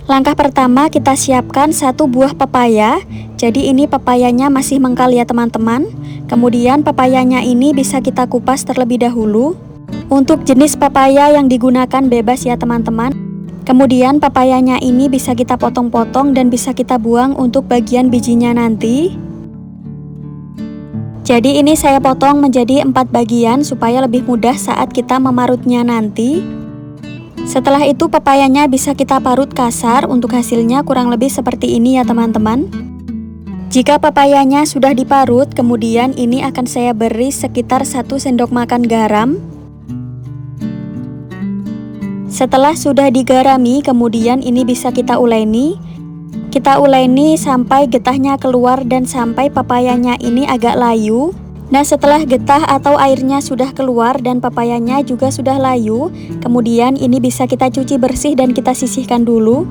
Langkah pertama, kita siapkan 1 buah pepaya. Jadi ini pepayanya masih mengkal ya teman-teman. Kemudian pepayanya ini bisa kita kupas terlebih dahulu. Untuk jenis pepaya yang digunakan bebas ya teman-teman. Kemudian pepayanya ini bisa kita potong-potong dan bisa kita buang untuk bagian bijinya nanti. Jadi ini saya potong menjadi 4 bagian supaya lebih mudah saat kita memarutnya nanti. Setelah itu pepayanya bisa kita parut kasar, untuk hasilnya kurang lebih seperti ini ya teman-teman. Jika pepayanya sudah diparut, kemudian ini akan saya beri sekitar 1 sendok makan garam. Setelah sudah digarami, kemudian ini bisa kita uleni. Kita uleni sampai getahnya keluar dan sampai pepayanya ini agak layu. Nah, setelah getah atau airnya sudah keluar dan pepayanya juga sudah layu, kemudian ini bisa kita cuci bersih dan kita sisihkan dulu.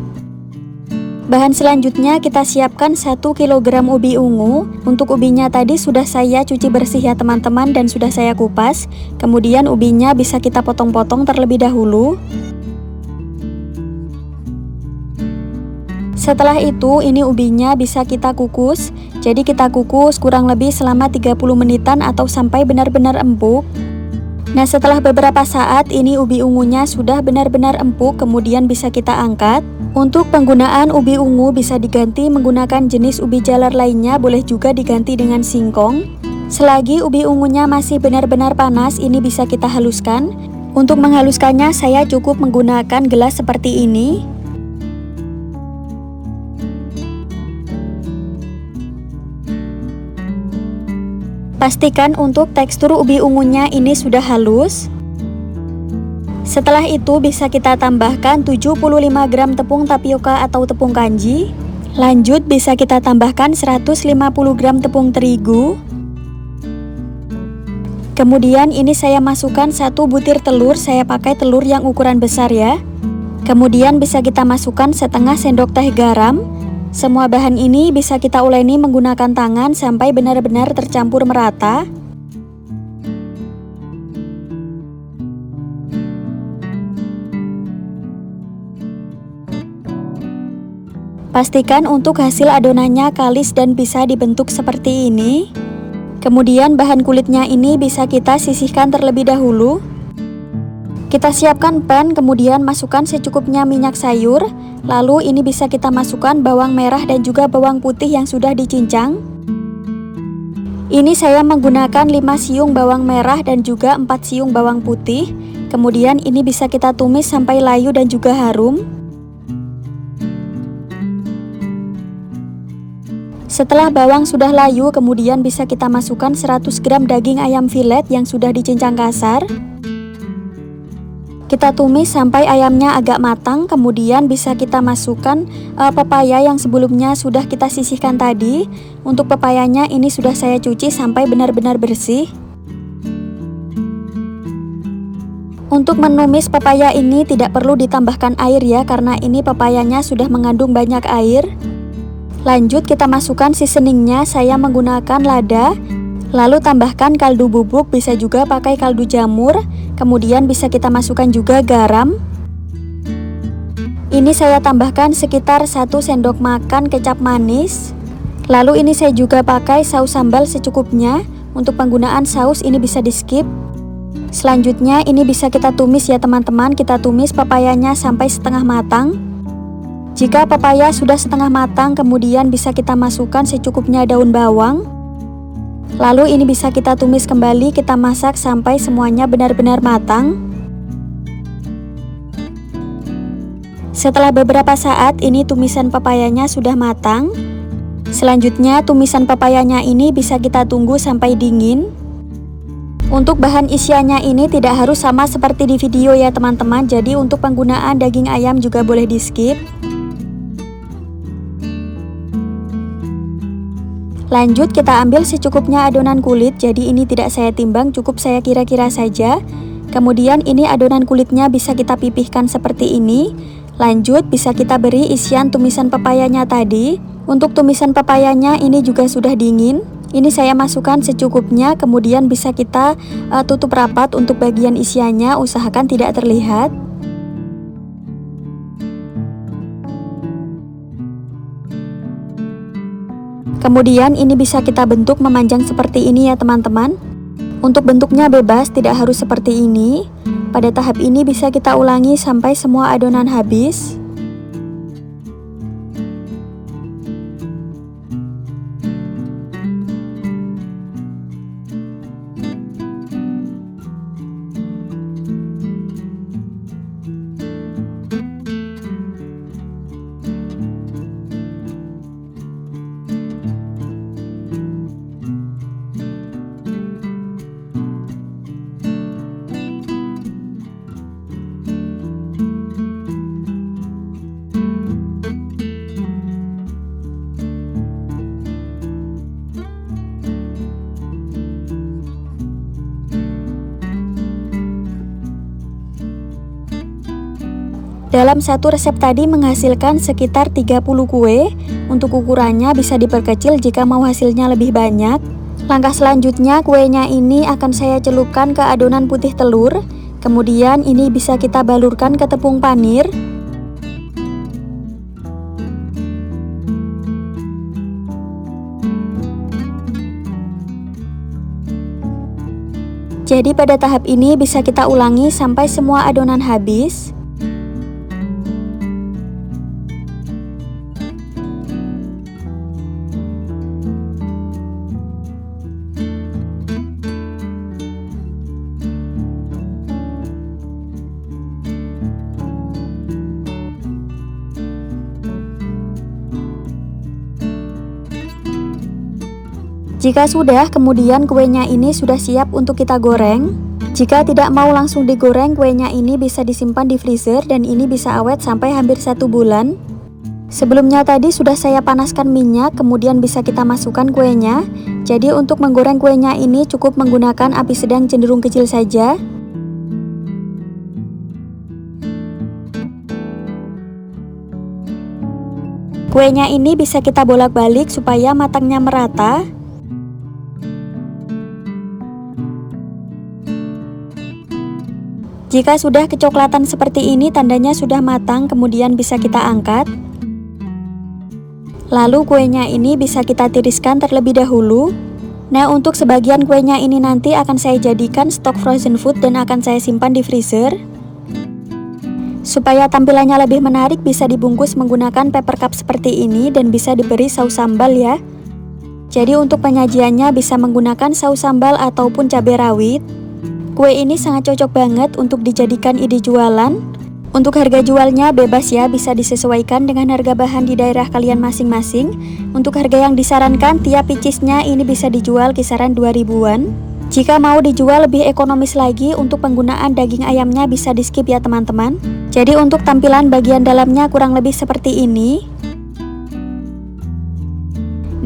Bahan selanjutnya kita siapkan 1 kg ubi ungu. Untuk ubinya tadi sudah saya cuci bersih ya teman-teman dan sudah saya kupas. Kemudian ubinya bisa kita potong-potong terlebih dahulu. Setelah itu ini ubinya bisa kita kukus. Jadi kita kukus kurang lebih selama 30 menitan atau sampai benar-benar empuk. Nah, setelah beberapa saat ini ubi ungunya sudah benar-benar empuk, kemudian bisa kita angkat. Untuk penggunaan ubi ungu bisa diganti menggunakan jenis ubi jalar lainnya, boleh juga diganti dengan singkong. Selagi ubi ungunya masih benar-benar panas, ini bisa kita haluskan. Untuk menghaluskannya saya cukup menggunakan gelas seperti ini. Pastikan untuk tekstur ubi ungunya ini sudah halus. Setelah itu bisa kita tambahkan 75 gram tepung tapioka atau tepung kanji. Lanjut bisa kita tambahkan 150 gram tepung terigu. Kemudian ini saya masukkan 1 butir telur, saya pakai telur yang ukuran besar ya. Kemudian bisa kita masukkan setengah sendok teh garam. Semua bahan ini bisa kita uleni menggunakan tangan sampai benar-benar tercampur merata. Pastikan untuk hasil adonannya kalis dan bisa dibentuk seperti ini. Kemudian bahan kulitnya ini bisa kita sisihkan terlebih dahulu. Kita siapkan pan, kemudian masukkan secukupnya minyak sayur. Lalu ini bisa kita masukkan bawang merah dan juga bawang putih yang sudah dicincang. Ini saya menggunakan 5 siung bawang merah dan juga 4 siung bawang putih. Kemudian ini bisa kita tumis sampai layu dan juga harum. Setelah bawang sudah layu, kemudian bisa kita masukkan 100 gram daging ayam filet yang sudah dicincang kasar. Kita tumis sampai ayamnya agak matang, kemudian bisa kita masukkan pepaya yang sebelumnya sudah kita sisihkan tadi. Untuk pepayanya ini sudah saya cuci sampai benar-benar bersih. Untuk menumis pepaya ini tidak perlu ditambahkan air ya, karena ini pepayanya sudah mengandung banyak air. Lanjut kita masukkan seasoningnya, saya menggunakan lada. Lalu tambahkan kaldu bubuk, bisa juga pakai kaldu jamur. Kemudian bisa kita masukkan juga garam. Ini saya tambahkan sekitar 1 sendok makan kecap manis. Lalu ini saya juga pakai saus sambal secukupnya. Untuk penggunaan saus ini bisa di skip. Selanjutnya ini bisa kita tumis ya teman-teman. Kita tumis pepayanya sampai setengah matang. Jika pepaya sudah setengah matang, kemudian bisa kita masukkan secukupnya daun bawang. Lalu ini bisa kita tumis kembali, kita masak sampai semuanya benar-benar matang. Setelah beberapa saat ini tumisan pepayanya sudah matang. Selanjutnya tumisan pepayanya ini bisa kita tunggu sampai dingin. Untuk bahan isiannya ini tidak harus sama seperti di video ya teman-teman. Jadi untuk penggunaan daging ayam juga boleh di skip. Lanjut kita ambil secukupnya adonan kulit, jadi ini tidak saya timbang, cukup saya kira-kira saja. Kemudian ini adonan kulitnya bisa kita pipihkan seperti ini. Lanjut bisa kita beri isian tumisan pepayanya tadi. Untuk tumisan pepayanya ini juga sudah dingin. Ini saya masukkan secukupnya, kemudian bisa kita tutup rapat untuk bagian isiannya, usahakan tidak terlihat. Kemudian ini bisa kita bentuk memanjang seperti ini ya teman-teman. Untuk bentuknya bebas, tidak harus seperti ini. Pada tahap ini bisa kita ulangi sampai semua adonan habis. Dalam satu resep tadi menghasilkan sekitar 30 kue. Untuk ukurannya bisa diperkecil jika mau hasilnya lebih banyak. Langkah selanjutnya kuenya ini akan saya celupkan ke adonan putih telur. Kemudian ini bisa kita balurkan ke tepung panir. Jadi pada tahap ini bisa kita ulangi sampai semua adonan habis. Jika sudah, kemudian kuenya ini sudah siap untuk kita goreng. Jika tidak mau langsung digoreng, kuenya ini bisa disimpan di freezer dan ini bisa awet sampai hampir 1 bulan. Sebelumnya tadi sudah saya panaskan minyak, kemudian bisa kita masukkan kuenya. Jadi untuk menggoreng kuenya ini cukup menggunakan api sedang cenderung kecil saja. Kuenya ini bisa kita bolak-balik supaya matangnya merata. Jika sudah kecoklatan seperti ini, tandanya sudah matang, kemudian bisa kita angkat. Lalu kuenya ini bisa kita tiriskan terlebih dahulu. Nah, untuk sebagian kuenya ini nanti akan saya jadikan stok frozen food dan akan saya simpan di freezer. Supaya tampilannya lebih menarik, bisa dibungkus menggunakan paper cup seperti ini dan bisa diberi saus sambal ya. Jadi untuk penyajiannya bisa menggunakan saus sambal ataupun cabai rawit. Kue ini sangat cocok banget untuk dijadikan ide jualan. Untuk harga jualnya bebas ya, bisa disesuaikan dengan harga bahan di daerah kalian masing-masing. Untuk harga yang disarankan, tiap picisnya ini bisa dijual kisaran 2.000-an. Jika mau dijual lebih ekonomis lagi, untuk penggunaan daging ayamnya bisa di skip ya teman-teman. Jadi untuk tampilan bagian dalamnya kurang lebih seperti ini.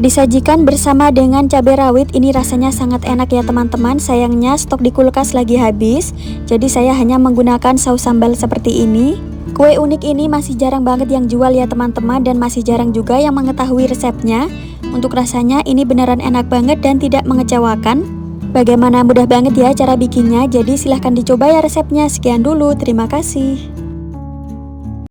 Disajikan bersama dengan cabai rawit, ini rasanya sangat enak ya teman-teman. Sayangnya stok di kulkas lagi habis, jadi saya hanya menggunakan saus sambal seperti ini. Kue unik ini masih jarang banget yang jual ya teman-teman, dan masih jarang juga yang mengetahui resepnya. Untuk rasanya ini beneran enak banget dan tidak mengecewakan. Bagaimana, mudah banget ya cara bikinnya, jadi silahkan dicoba ya resepnya. Sekian dulu, terima kasih.